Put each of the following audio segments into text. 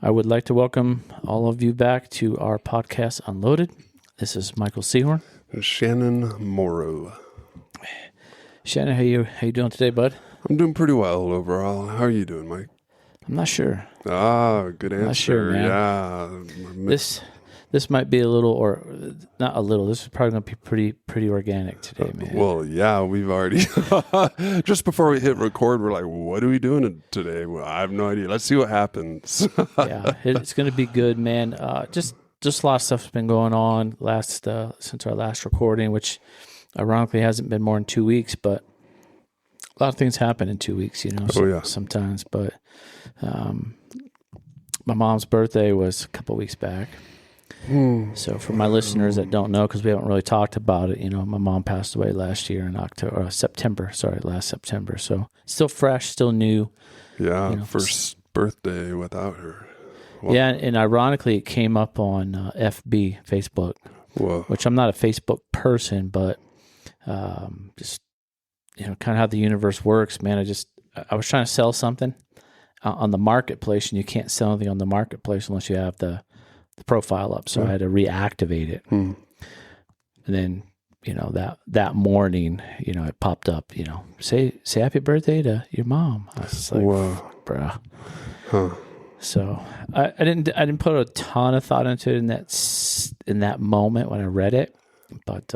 I would like to welcome all of you back to our podcast, Unloaded. This is Michael Seahorn. Shannon Morrow. Shannon, how you doing today, bud? I'm doing pretty well overall. How are you doing, Mike? I'm not sure. Good answer. Not sure, man. Yeah. This might be a little, or not a little. This is probably going to be pretty organic today, man. Well, yeah, we've already just before we hit record, we're like, "What are we doing today?" Well, I have no idea. Let's see what happens. Yeah, it's going to be good, man. Just a lot of stuff's been going on since our last recording, which ironically hasn't been more than 2 weeks, but a lot of things happen in 2 weeks, sometimes. But my mom's birthday was a couple weeks back. So for my listeners that don't know, because we haven't really talked about it, my mom passed away last year in last September. So still fresh, still new. Yeah, first birthday without her. Well, yeah, and ironically, it came up on FB, Facebook, which I'm not a Facebook person, but just kind of how the universe works, man. I was trying to sell something on the marketplace, and you can't sell anything on the marketplace unless you have the profile up. So I had to reactivate it. And then, that morning, it popped up, say happy birthday to your mom. I was like, bruh. Huh. So I didn't put a ton of thought into it in that moment when I read it, but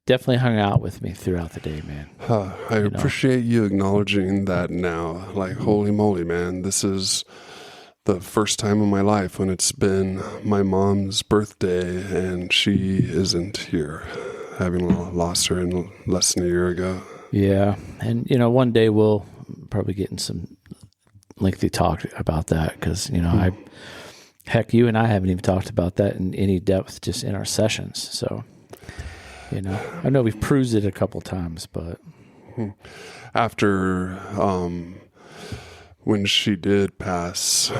definitely hung out with me throughout the day, man. I appreciate you acknowledging that now. Like, holy moly, man, this is the first time in my life when it's been my mom's birthday and she isn't here, having lost her in less than a year ago. Yeah. And, one day we'll probably get in some lengthy talk about that because, you and I haven't even talked about that in any depth just in our sessions. So, I know we've cruised it a couple times, but. After, when she did pass,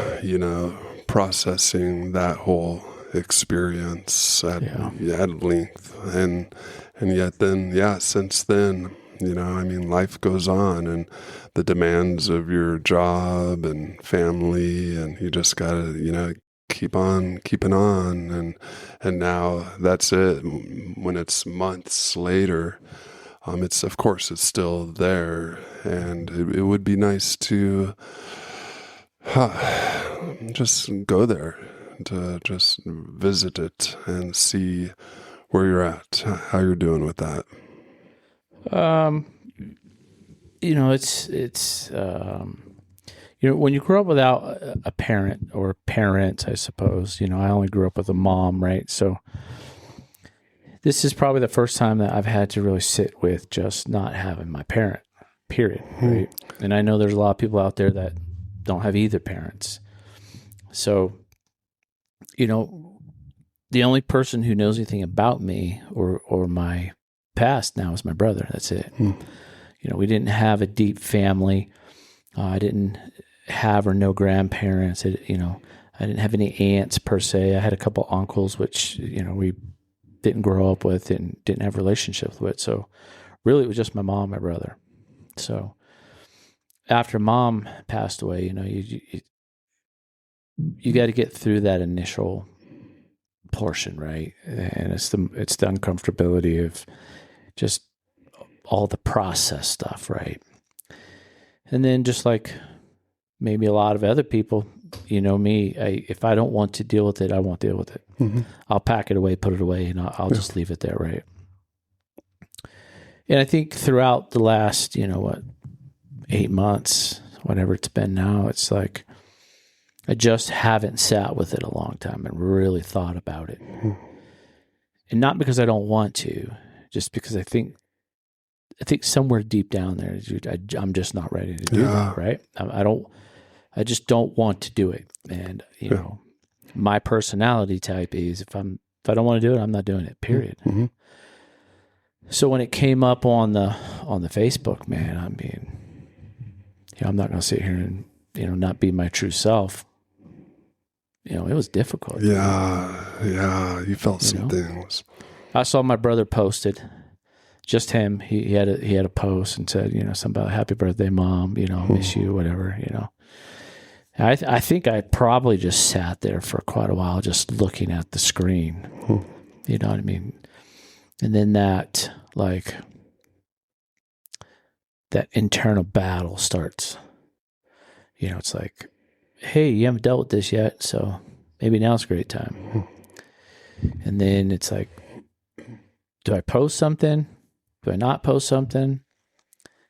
processing that whole experience at length. And yet then, since then, life goes on and the demands of your job and family, and you just gotta, keep on keeping on. And now that's it. When it's months later, it's still there, and it would be nice to just go there, to just visit it and see where you're at, how you're doing with that. It's when you grow up without a parent or parents, I suppose, I only grew up with a mom, right? So this is probably the first time that I've had to really sit with just not having my parent, period, right? And I know there's a lot of people out there that don't have either parents. So, the only person who knows anything about me or my past now is my brother. That's it. We didn't have a deep family. I didn't have or know grandparents. I didn't have any aunts per se. I had a couple uncles, which, we didn't grow up with and didn't have relationships with. So really it was just my mom and my brother. So after mom passed away, you got to get through that initial portion, right? And it's the uncomfortability of just all the process stuff, right? And then just like maybe a lot of other people, me, if I don't want to deal with it, I won't deal with it. I'll pack it away, put it away, and I'll just leave it there, right? And I think throughout the last, 8 months, whatever it's been now, it's like I just haven't sat with it a long time and really thought about it. And not because I don't want to, just because I think somewhere deep down there, I'm just not ready to do that, right? I just don't want to do it. And, my personality type is if I don't want to do it, I'm not doing it, period. So when it came up on the Facebook, man, I mean, I'm not going to sit here and, not be my true self. It was difficult. Yeah. You felt some things. I saw my brother posted, just him. He had a post and said, something about happy birthday, mom, I miss you, whatever, I think I probably just sat there for quite a while just looking at the screen. You know what I mean? And then that internal battle starts. You know, it's like, hey, you haven't dealt with this yet, so maybe now's a great time. And then it's like, do I post something? Do I not post something?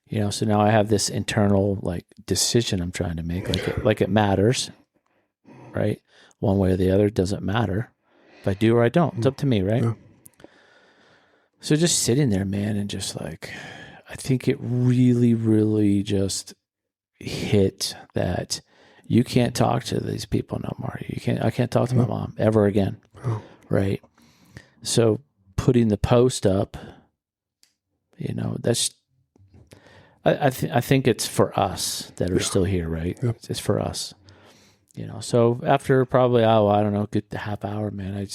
You know, so now I have this internal decision I'm trying to make, like it matters, right? One way or the other, it doesn't matter if I do or I don't. It's up to me, right? Yeah. So just sitting there, man, and just I think it really, really just hit that you can't talk to these people no more. I can't talk to my mom ever again, right? So putting the post up, you know, that's. I think it's for us that are still here, right? Yep. It's for us, you know. So after probably I don't know, good half hour, man, I'd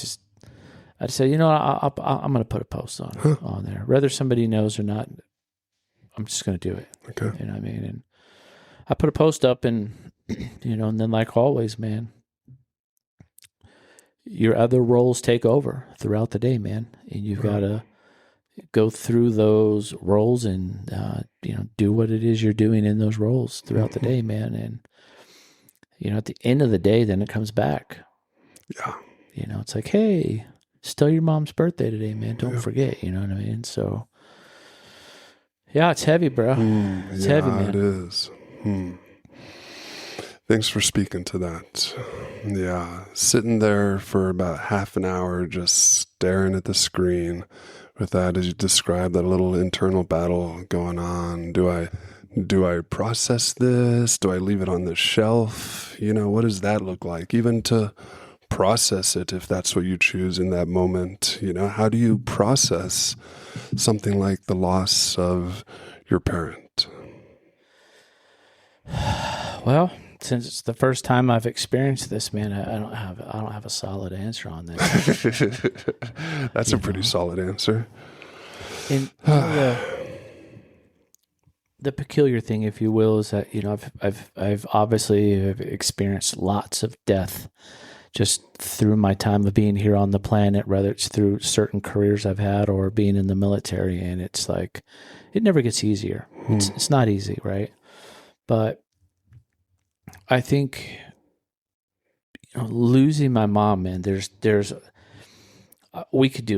say, you know, I'm going to put a post on there, whether somebody knows or not. I'm just going to do it. Okay, you know what I mean? And I put a post up, and you know, and then like always, man, your other roles take over throughout the day, man, and you've got to go through those roles and you know, do what it is you're doing in those roles throughout the day, man. And you know, at the end of the day, then it comes back. Yeah. You know, it's like, hey, still your mom's birthday today, man. Don't forget. You know what I mean? So yeah, it's heavy, bro. It's heavy, man. It is. Thanks for speaking to that. Yeah, sitting there for about half an hour, just staring at the screen. With that, as you described, that little internal battle going on. Do I process this? Do I leave it on the shelf? You know, what does that look like? Even to process it, if that's what you choose in that moment, you know, how do you process something like the loss of your parent? Well, since it's the first time I've experienced this, man, I don't have a solid answer on this. That's a pretty solid answer. And the peculiar thing, if you will, is that, you know, I've obviously experienced lots of death just through my time of being here on the planet, whether it's through certain careers I've had or being in the military, and it's like it never gets easier. It's not easy, right? But I think, you know, losing my mom, man, we could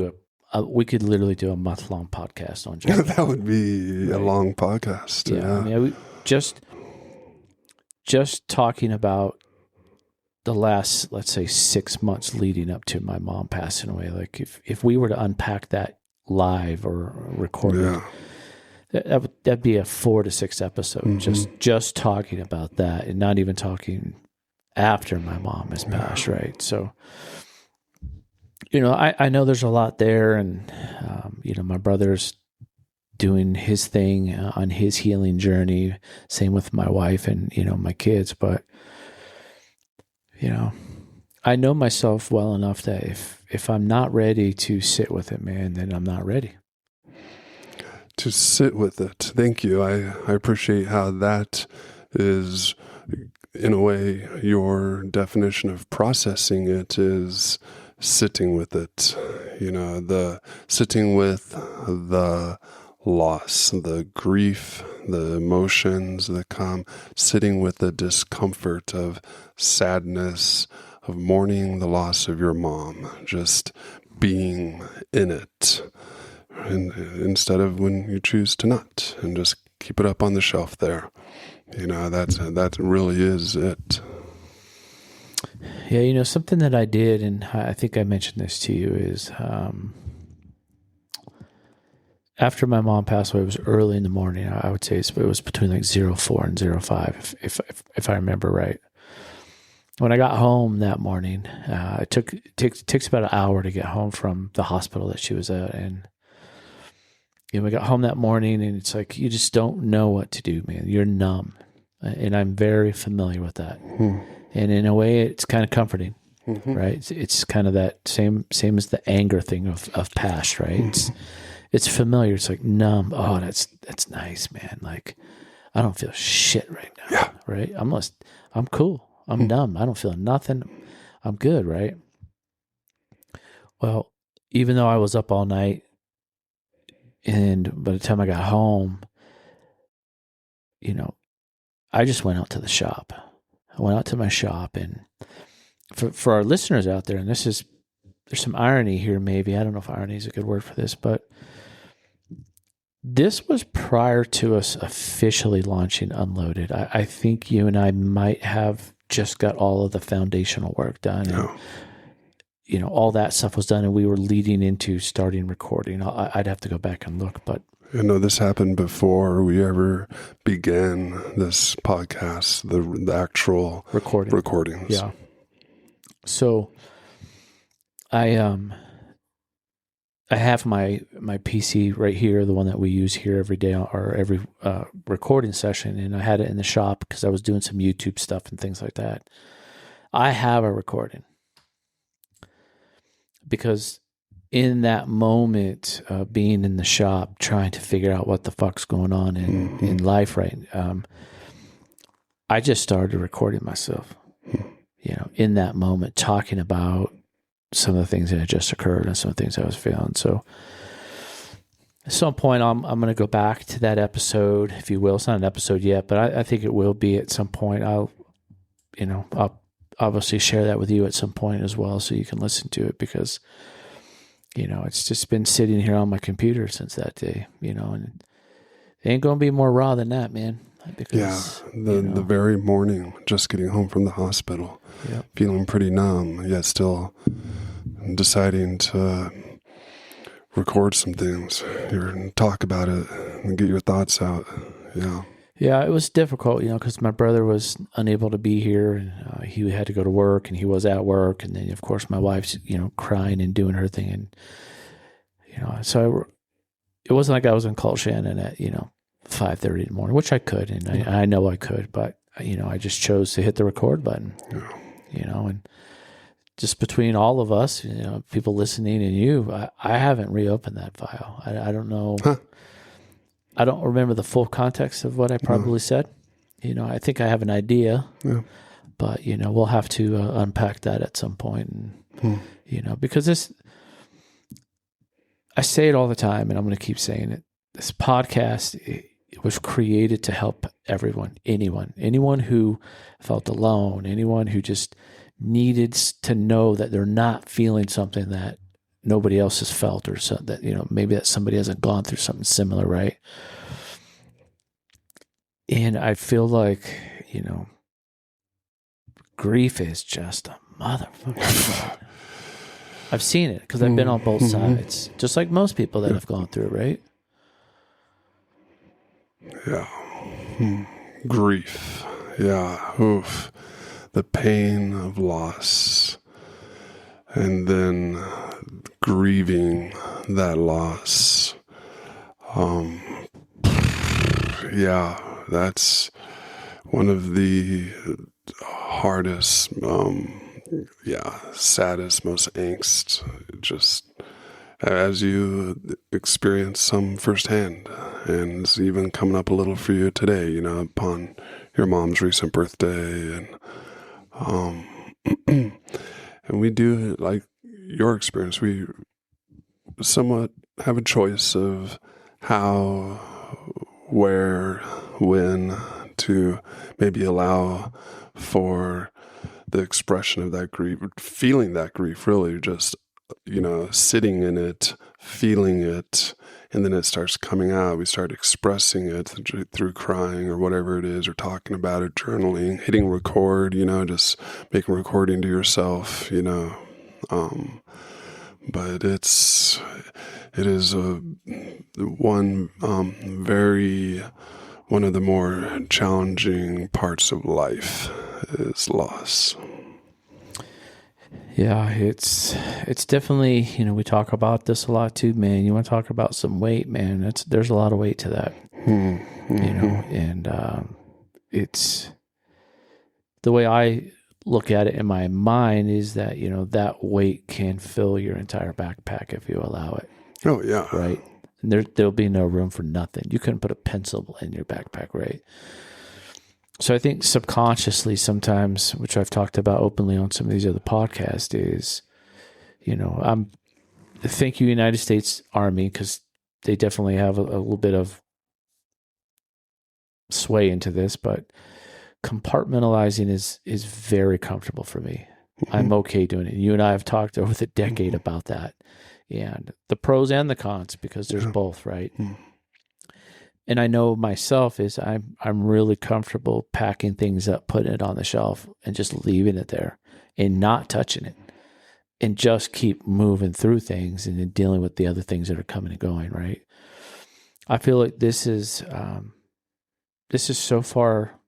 literally do a month-long podcast on Jack. That would be a long podcast. Yeah. I mean, just talking about the last, let's say, 6 months leading up to my mom passing away. Like if we were to unpack that live or recorded, that'd be a 4 to 6 episode, just talking about that, and not even talking after my mom has passed, right? So, you know, I know there's a lot there, and you know, my brother's doing his thing on his healing journey. Same with my wife and, you know, my kids. But, you know, I know myself well enough that if I'm not ready to sit with it, man, then I'm not ready. To sit with it. Thank you. I appreciate how that is, in a way, your definition of processing it is sitting with it. You know, the sitting with the loss, the grief, the emotions that come, sitting with the discomfort of sadness, of mourning the loss of your mom, just being in it. And instead of when you choose to not, and just keep it up on the shelf there. You know, that really is it. Yeah, you know, something that I did, and I think I mentioned this to you, is after my mom passed away, it was early in the morning. I would say it was between like 04 and 05, if I remember right. When I got home that morning, it takes about an hour to get home from the hospital that she was at, and you know, we got home that morning, and it's like you just don't know what to do, man. You're numb, and I'm very familiar with that. And in a way, it's kind of comforting, right? It's kind of that same as the anger thing of past, right? It's familiar. It's like numb. Oh, that's nice, man. Like I don't feel shit right now, right? I'm cool. I'm numb. I don't feel nothing. I'm good, right? Well, even though I was up all night, and by the time I got home, I just went out to the shop. I went out to my shop, and for our listeners out there, and there's some irony here, maybe. I don't know if irony is a good word for this, but this was prior to us officially launching Unloaded. I think you and I might have just got all of the foundational work done. And, all that stuff was done, and we were leading into starting recording. I'd have to go back and look, but this happened before we ever began this podcast, the actual recordings. Yeah. So I have my PC right here, the one that we use here every day or every recording session, and I had it in the shop because I was doing some YouTube stuff and things like that. I have a recording because in that moment, being in the shop, trying to figure out what the fuck's going on in life, right? I just started recording myself, in that moment, talking about some of the things that had just occurred and some of the things I was feeling. So at some point, I'm going to go back to that episode, if you will. It's not an episode yet, but I think it will be at some point. I'll obviously share that with you at some point as well, so you can listen to it, because it's just been sitting here on my computer since that day, and it ain't going to be more raw than that, man. Because, the very morning, just getting home from the hospital, feeling pretty numb, yet still deciding to record some things, talk about it, and get your thoughts out. Yeah, it was difficult, because my brother was unable to be here, and he had to go to work, and he was at work, and then of course my wife's crying and doing her thing, and so it wasn't like I was going to call Shannon at 5:30 in the morning, which I could, and I know I could, but I just chose to hit the record button, and just between all of us, people listening and you, I haven't reopened that file. I don't know. Huh. I don't remember the full context of what I probably said. I think I have an idea, but we'll have to unpack that at some point, and because I say it all the time, and I'm going to keep saying it. This podcast, it was created to help everyone, anyone who felt alone, anyone who just needed to know that they're not feeling something that nobody else has felt, or so that, maybe that somebody hasn't gone through something similar. Right. And I feel like, grief is just a motherfucker. I've seen it because I've been on both sides, just like most people that have gone through it, right? Yeah. Grief. Yeah. Oof. The pain of loss. And then grieving that loss. That's one of the hardest, saddest, most angst, just as you experience some firsthand. And it's even coming up a little for you today, upon your mom's recent birthday. And we do, like your experience, we somewhat have a choice of how, where, when to maybe allow for the expression of that grief, feeling that grief, really just, sitting in it, feeling it, and then it starts coming out. We start expressing it through crying or whatever it is, or talking about it, journaling, hitting record, just making a recording to yourself, but it is one of the more challenging parts of life is loss. Yeah, it's definitely, we talk about this a lot too, man. You want to talk about some weight, man. There's a lot of weight to that, and it's the way I look at it in my mind is that, that weight can fill your entire backpack if you allow it. Oh yeah. Right. And there'll be no room for nothing. You couldn't put a pencil in your backpack, right? So I think subconsciously sometimes, which I've talked about openly on some of these other podcasts, is, thank you, United States Army, because they definitely have a little bit of sway into this, but compartmentalizing is very comfortable for me. Mm-hmm. I'm okay doing it. You and I have talked over the decade about that, and the pros and the cons, because there's both, right? Mm-hmm. And I know myself is I'm really comfortable packing things up, putting it on the shelf, and just leaving it there and not touching it, and just keep moving through things and then dealing with the other things that are coming and going, right? I feel like this is so far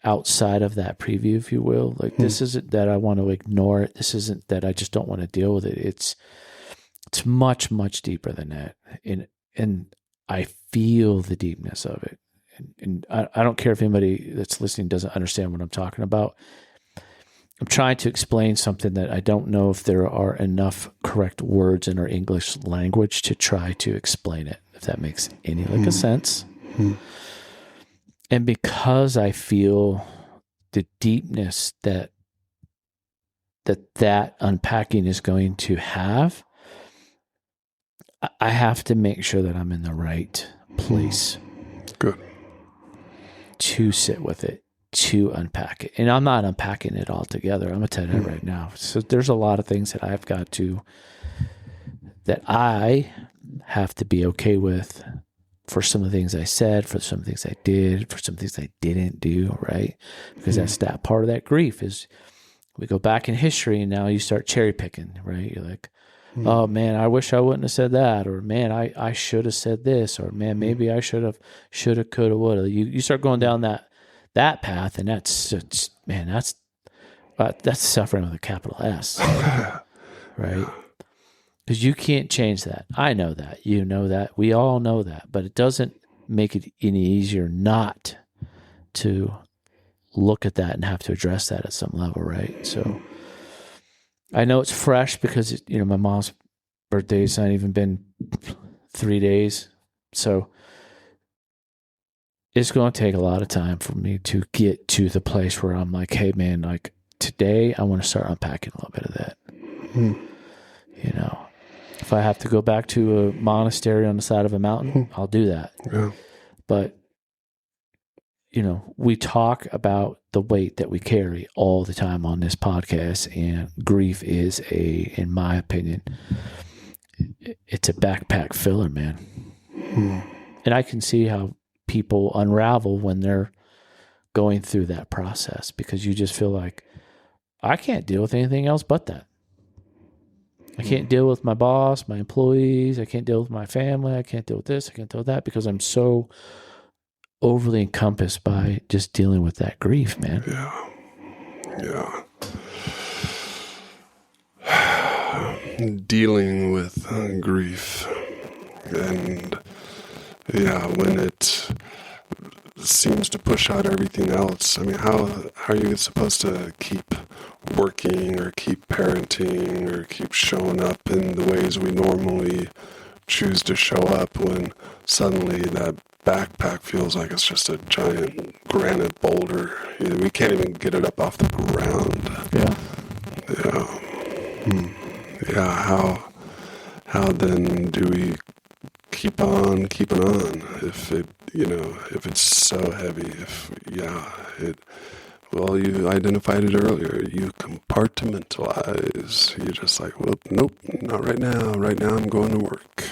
outside of that preview, if you will. Like, this isn't that I want to ignore it. This isn't that I just don't want to deal with it. It's much, much deeper than that. And I feel the deepness of it. And I don't care if anybody that's listening doesn't understand what I'm talking about. I'm trying to explain something that I don't know if there are enough correct words in our English language to try to explain it, if that makes any a sense. And because I feel the deepness that unpacking is going to have, I have to make sure that I'm in the right place. Good. To sit with it, to unpack it. And I'm not unpacking it all together. I'm going to tell you that right now. So there's a lot of things that I have to be okay with, for some of the things I said, for some things I did, for some things I didn't do, right? Because that's that part of that grief is we go back in history and now you start cherry picking, right? You're like, oh man, I wish I wouldn't have said that, or man, I should have said this, or man, maybe I shoulda, coulda, woulda. You start going down that path, and that's suffering with a capital S, right? Because you can't change that. I know that. You know that. We all know that. But it doesn't make it any easier not to look at that and have to address that at some level, right? So I know it's fresh because, my mom's birthday's not even been 3 days. So it's going to take a lot of time for me to get to the place where I'm like, hey, man, like today I want to start unpacking a little bit of that. If I have to go back to a monastery on the side of a mountain, I'll do that. Yeah. But, we talk about the weight that we carry all the time on this podcast, and grief is in my opinion, it's a backpack filler, man. And I can see how people unravel when they're going through that process, because you just feel like, I can't deal with anything else but that. I can't deal with my boss, my employees. I can't deal with my family. I can't deal with this. I can't deal with that, because I'm so overly encompassed by just dealing with that grief, man. Yeah. Dealing with grief. And when it seems to push out everything else. I mean, how are you supposed to keep working or keep parenting or keep showing up in the ways we normally choose to show up when suddenly that backpack feels like it's just a giant granite boulder? We can't even get it up off the ground. How then do we keep on keeping on if it's so heavy? Well, you identified it earlier. You compartmentalize. You're just like, well, nope, not right now. Right now I'm going to work.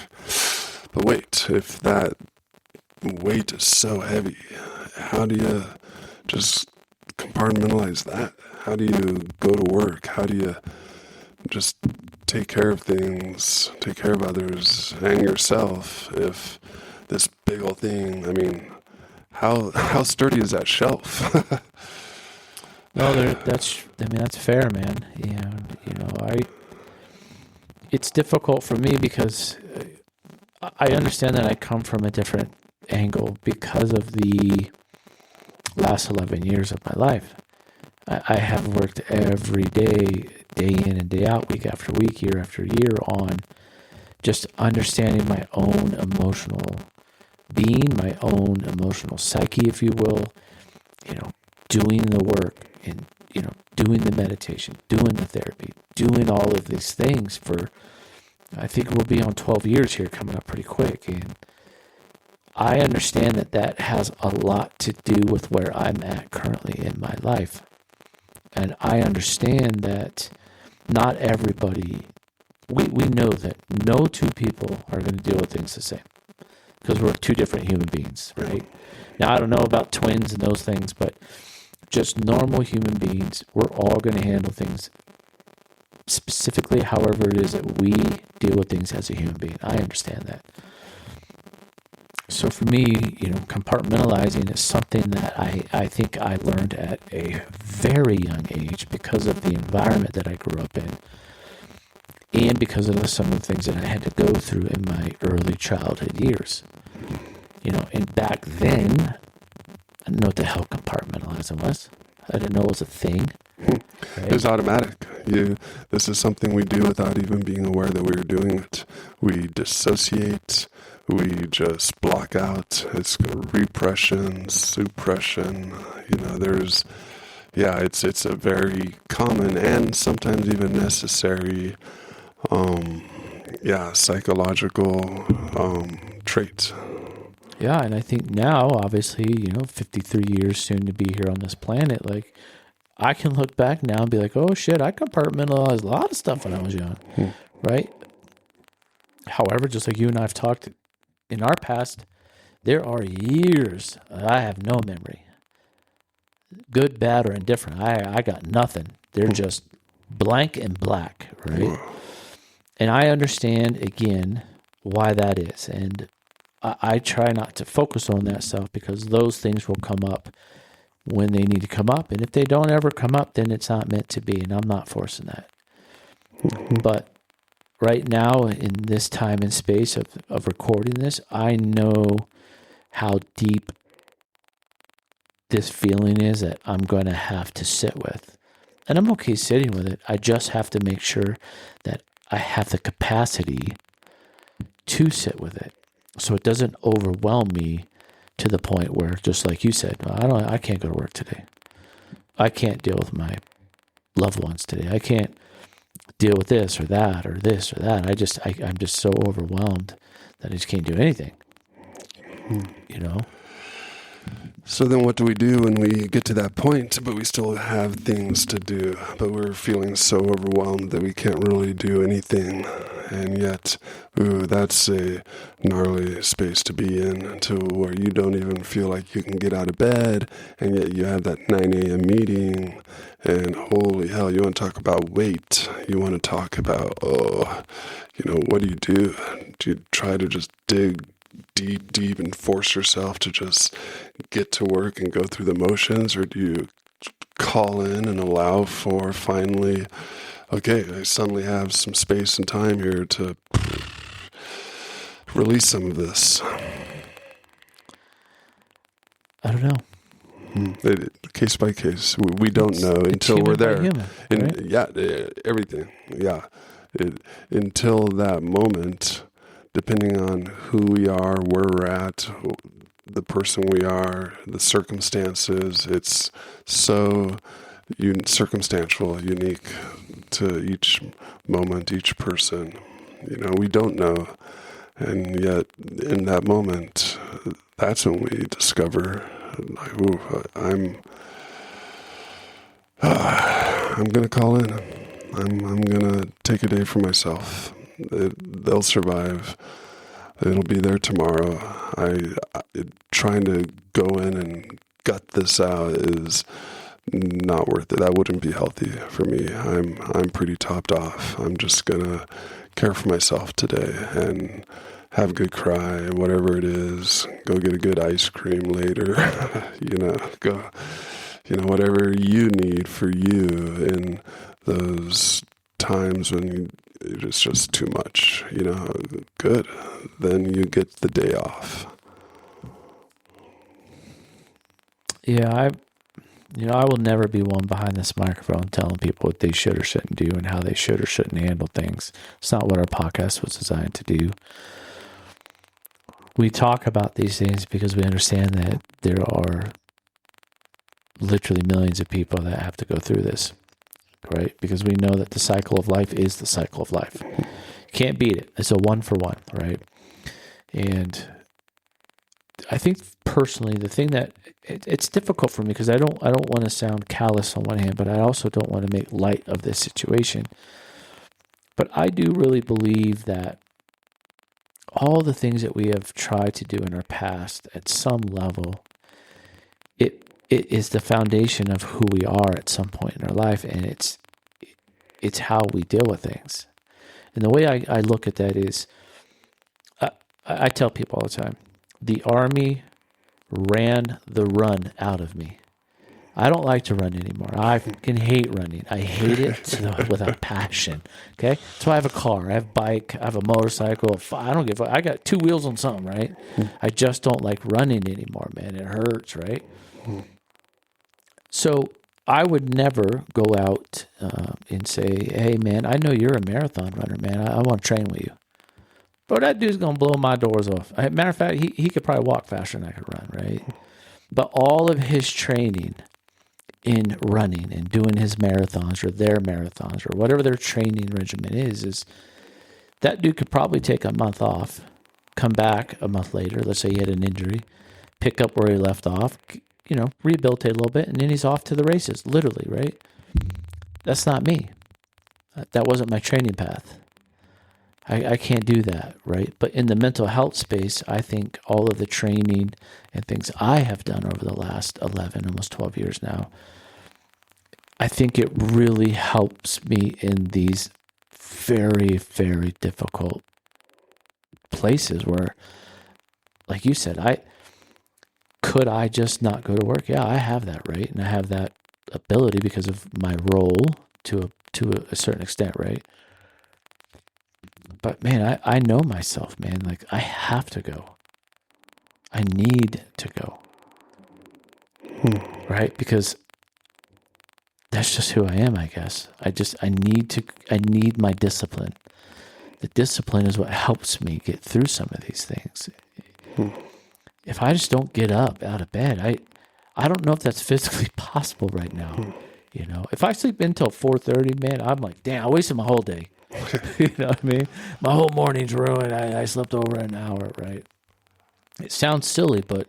But wait, if that weight is so heavy, how do you just compartmentalize that? How do you go to work? How do you just take care of things, take care of others and yourself if this big old thing, I mean, how sturdy is that shelf? Well, that's fair, man. It's difficult for me because I understand that I come from a different angle because of the last 11 years of my life. I have worked every day, day in and day out, week after week, year after year, on just understanding my own emotional being, my own emotional psyche, if you will, doing the work and, doing the meditation, doing the therapy, doing all of these things for, I think we'll be on 12 years here coming up pretty quick. And I understand that has a lot to do with where I'm at currently in my life. And I understand that not everybody, we know that no two people are going to deal with things the same because we're two different human beings, right? Now, I don't know about twins and those things, but just normal human beings, we're all going to handle things specifically however it is that we deal with things as a human being. I understand that. So for me, compartmentalizing is something that I think I learned at a very young age because of the environment that I grew up in and because of some of the things that I had to go through in my early childhood years. And back then, I didn't know what the hell compartmentalizing was. I didn't know it was a thing. Right? It was automatic. This is something we do without even being aware that we were doing it. We dissociate. We just block out. It's repression, suppression. It's a very common and sometimes even necessary, psychological trait. Yeah, and I think now, obviously, 53 years soon to be here on this planet, like, I can look back now and be like, oh shit, I compartmentalized a lot of stuff when I was young, right? However, just like you and I have talked in our past, there are years I have no memory. Good, bad, or indifferent. I got nothing. They're just blank and black, right? And I understand, again, why that is. And I try not to focus on that stuff because those things will come up when they need to come up. And if they don't ever come up, then it's not meant to be. And I'm not forcing that. But right now, in this time and space of recording this, I know how deep this feeling is that I'm going to have to sit with. And I'm okay sitting with it. I just have to make sure that I have the capacity to sit with it so it doesn't overwhelm me to the point where, just like you said, I can't go to work today. I can't deal with my loved ones today. I can't deal with this or that or this or that. I'm just so overwhelmed that I just can't do anything. So then what do we do when we get to that point, but we still have things to do, but we're feeling so overwhelmed that we can't really do anything? And yet, that's a gnarly space to be in, to where you don't even feel like you can get out of bed, and yet you have that 9 a.m. meeting, and holy hell, you want to talk about weight. You want to talk about, what do you do? Do you try to just dig deep and force yourself to just get to work and go through the motions, or do you call in and allow for finally, okay, I suddenly have some space and time here to release some of this? I don't know. Case by case, we don't know until we're there. Human, right? Yeah, everything. Yeah, until that moment. Depending on who we are, where we're at, the person we are, the circumstances, it's so circumstantial, unique to each moment, each person. We don't know. And yet, in that moment, that's when we discover, I'm going to call in. I'm going to take a day for myself. They'll survive. It'll be there tomorrow. Trying to go in and gut this out is not worth it. That wouldn't be healthy for me. I'm pretty topped off. I'm just gonna care for myself today and have a good cry, whatever it is. Go get a good ice cream later. Go. Whatever you need for you in those times when it's just too much, good. Then you get the day off. Yeah, I will never be one behind this microphone telling people what they should or shouldn't do and how they should or shouldn't handle things. It's not what our podcast was designed to do. We talk about these things because we understand that there are literally millions of people that have to go through this, right? Because we know that the cycle of life is the cycle of life. You can't beat it. It's a 1-for-1, right? And I think personally, the thing that it's difficult for me, because I don't want to sound callous on one hand, but I also don't want to make light of this situation. But I do really believe that all the things that we have tried to do in our past, at some level, it is the foundation of who we are at some point in our life, and it's how we deal with things. And the way I look at that is, I tell people all the time, the Army ran the run out of me. I don't like to run anymore. I fucking hate running. I hate it with a passion. Okay? So I have a car, I have a bike, I have a motorcycle. I don't give a fuck. I got 2 wheels on something, right? I just don't like running anymore, man. It hurts, right? So I would never go out and say, hey, man, I know you're a marathon runner, man. I want to train with you. Bro, that dude's going to blow my doors off. Matter of fact, he could probably walk faster than I could run, right? But all of his training in running and doing his marathons or their marathons or whatever their training regimen is that dude could probably take a month off, come back a month later, let's say he had an injury, pick up where he left off, rehabilitate a little bit, and then he's off to the races, literally, right? That's not me. That wasn't my training path. I can't do that, right? But in the mental health space, I think all of the training and things I have done over the last 11, almost 12 years now, I think it really helps me in these very, very difficult places where, like you said, could I just not go to work? Yeah, I have that right, and I have that ability because of my role to a certain extent, right? But man, I know myself, man. Like, I have to go. I need to go. Right? Because that's just who I am, I guess. I need my discipline. The discipline is what helps me get through some of these things. If I just don't get up out of bed, I don't know if that's physically possible right now. If I sleep until 4:30, man, I'm like, damn, I wasted my whole day. You know what I mean? My whole morning's ruined. I slept over an hour, right? It sounds silly, but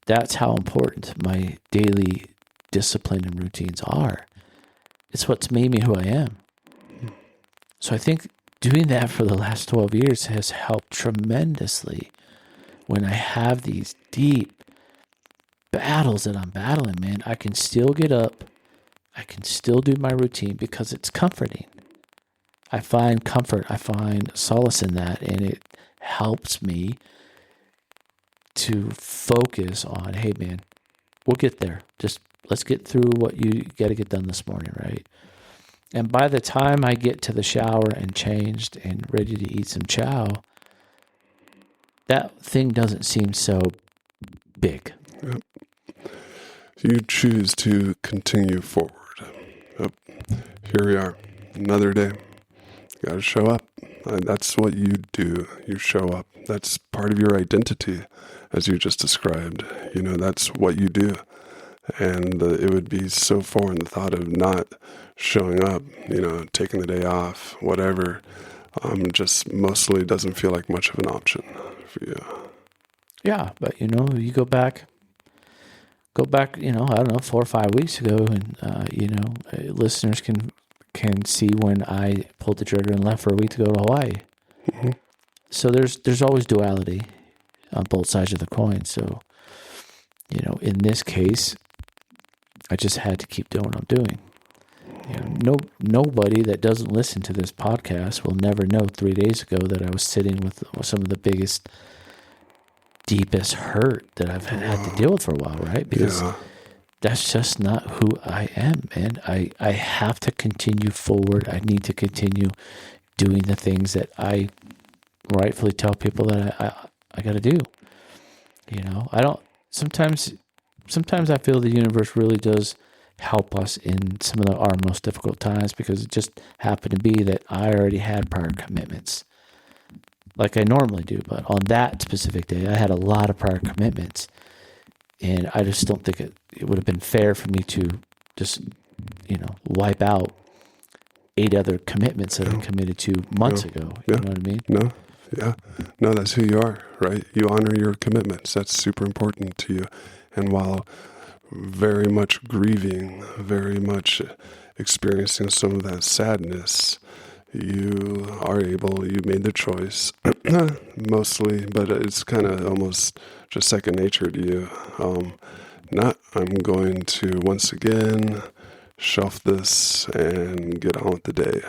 that's how important my daily discipline and routines are. It's what's made me who I am. So I think doing that for the last 12 years has helped tremendously when I have these deep battles that I'm battling, man. I can still get up. I can still do my routine because it's comforting. I find comfort, I find solace in that, and it helps me to focus on, hey, man, we'll get there. Just let's get through what you got to get done this morning, right? And by the time I get to the shower and changed and ready to eat some chow, that thing doesn't seem so big. Yep. You choose to continue forward. Yep. Here we are, another day. You got to show up. That's what you do. You show up. That's part of your identity, as you just described. That's what you do. And it would be so foreign, the thought of not showing up, taking the day off, whatever, just mostly doesn't feel like much of an option for you. Yeah, but you go back, I don't know, 4 or 5 weeks ago, and listeners can see when I pulled the trigger and left for a week to go to Hawaii. Mm-hmm. So there's always duality on both sides of the coin. So, in this case, I just had to keep doing what I'm doing. Nobody that doesn't listen to this podcast will never know 3 days ago that I was sitting with some of the biggest, deepest hurt that I've had to deal with for a while, right? Because that's just not who I am, man. I have to continue forward. I need to continue doing the things that I rightfully tell people that I got to do. I don't, sometimes I feel the universe really does help us in some of our most difficult times, because it just happened to be that I already had prior commitments like I normally do. But on that specific day, I had a lot of prior commitments. And I just don't think it would have been fair for me to just, wipe out 8 other commitments that I committed to months ago. You know what I mean? No. Yeah. No, that's who you are, right? You honor your commitments. That's super important to you. And while very much grieving, very much experiencing some of that sadness, you made the choice, mostly, but it's kind of almost just second nature to you. I'm going to once again shelf this and get on with the day,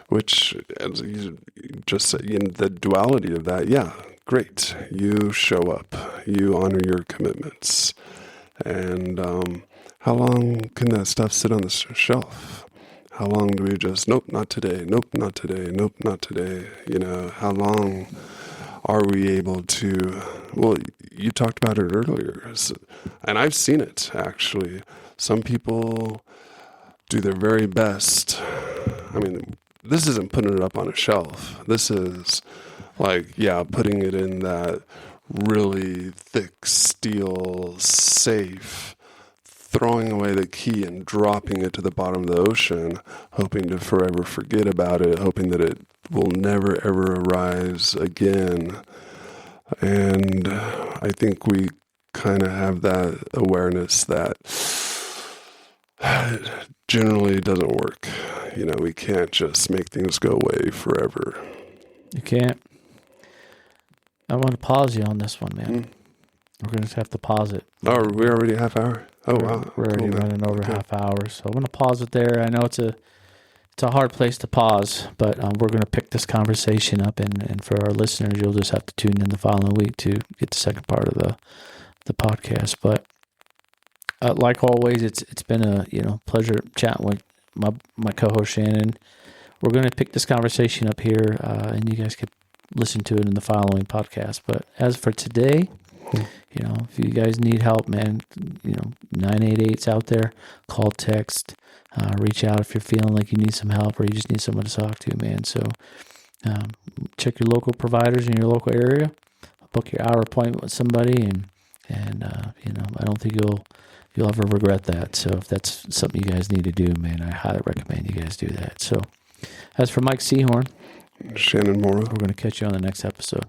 which, as you just said, the duality of that, yeah, great. You show up, you honor your commitments. And how long can that stuff sit on the shelf? How long do we just, nope, not today, nope, not today, nope, not today? How long are we able to, well, you talked about it earlier, and I've seen it, actually. Some people do their very best. I mean, this isn't putting it up on a shelf. This is putting it in that really thick steel safe, throwing away the key and dropping it to the bottom of the ocean, hoping to forever forget about it, hoping that it will never ever arise again. And I think we kind of have that awareness that generally doesn't work. We can't just make things go away forever. You can't. I want to pause you on this one, man. We're going to have to pause it. Oh, are we already half hour? Oh, wow. We're already running over half hour, so I'm going to pause it there. I know it's a hard place to pause, but we're going to pick this conversation up, and for our listeners, you'll just have to tune in the following week to get the second part of the podcast. But like always, it's been a pleasure chatting with my co-host Shannon. We're going to pick this conversation up here, and you guys could listen to it in the following podcast. But as for today, if you guys need help, man, 988's out there. Call, text, reach out if you're feeling like you need some help or you just need someone to talk to, man. So check your local providers in your local area. Book your hour appointment with somebody, and I don't think you'll ever regret that. So if that's something you guys need to do, man, I highly recommend you guys do that. So as for Mike Seahorn, Shannon Morrow, we're going to catch you on the next episode.